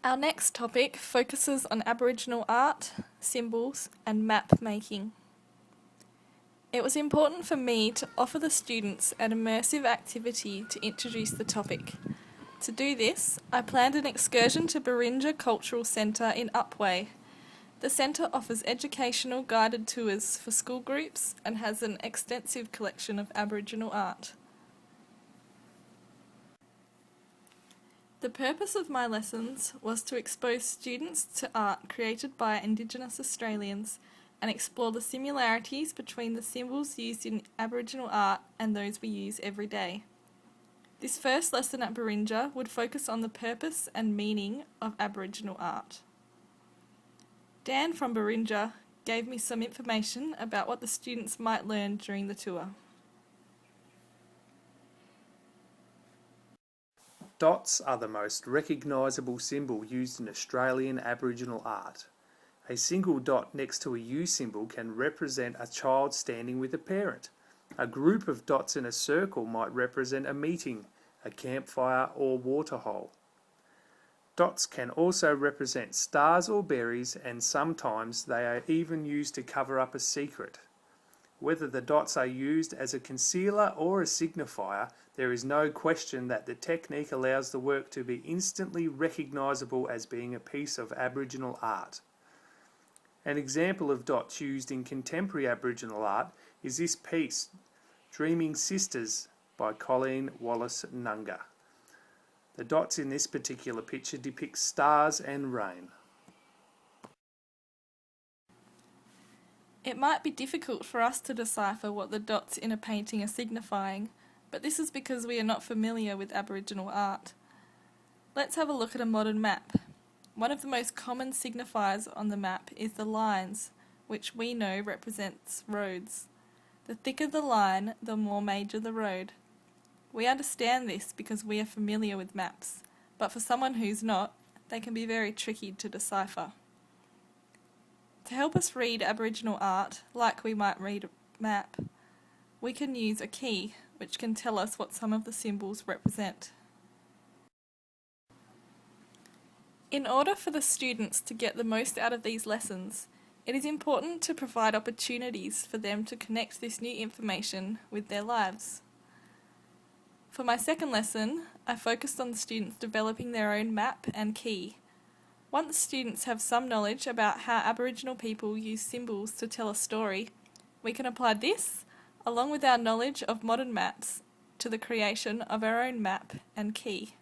Our next topic focuses on Aboriginal art, symbols, and map making. It was important for me to offer the students an immersive activity to introduce the topic. To do this, I planned an excursion to Barinja Cultural Centre in Upwey. The centre offers educational guided tours for school groups and has an extensive collection of Aboriginal art. The purpose of my lessons was to expose students to art created by Indigenous Australians and explore the similarities between the symbols used in Aboriginal art and those we use every day. This first lesson at Barinja would focus on the purpose and meaning of Aboriginal art. Dan from Barinja gave me some information about what the students might learn during the tour. Dots are the most recognisable symbol used in Australian Aboriginal art. A single dot next to a U symbol can represent a child standing with a parent. A group of dots in a circle might represent a meeting, a campfire or waterhole. Dots can also represent stars or berries, and sometimes they are even used to cover up a secret. Whether the dots are used as a concealer or a signifier, there is no question that the technique allows the work to be instantly recognisable as being a piece of Aboriginal art. An example of dots used in contemporary Aboriginal art is this piece, Dreaming Sisters by Colleen Wallace Nunga. The dots in this particular picture depict stars and rain. It might be difficult for us to decipher what the dots in a painting are signifying, but this is because we are not familiar with Aboriginal art. Let's have a look at a modern map. One of the most common signifiers on the map is the lines, which we know represents roads. The thicker the line, the more major the road. We understand this because we are familiar with maps, but for someone who's not, they can be very tricky to decipher. To help us read Aboriginal art, like we might read a map, we can use a key, which can tell us what some of the symbols represent. In order for the students to get the most out of these lessons, it is important to provide opportunities for them to connect this new information with their lives. For my second lesson, I focused on the students developing their own map and key. Once students have some knowledge about how Aboriginal people use symbols to tell a story, we can apply this, along with our knowledge of modern maps, to the creation of our own map and key.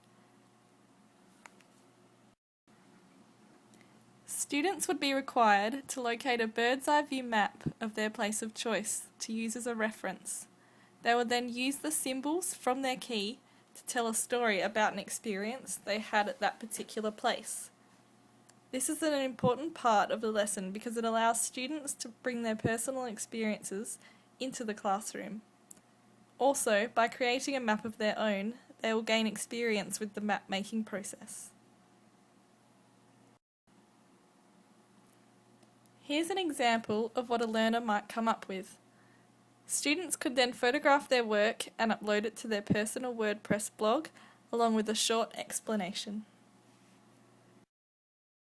Students would be required to locate a bird's eye view map of their place of choice to use as a reference. They would then use the symbols from their key to tell a story about an experience they had at that particular place. This is an important part of the lesson because it allows students to bring their personal experiences into the classroom. Also, by creating a map of their own, they will gain experience with the map making process. Here's an example of what a learner might come up with. Students could then photograph their work and upload it to their personal WordPress blog along with a short explanation.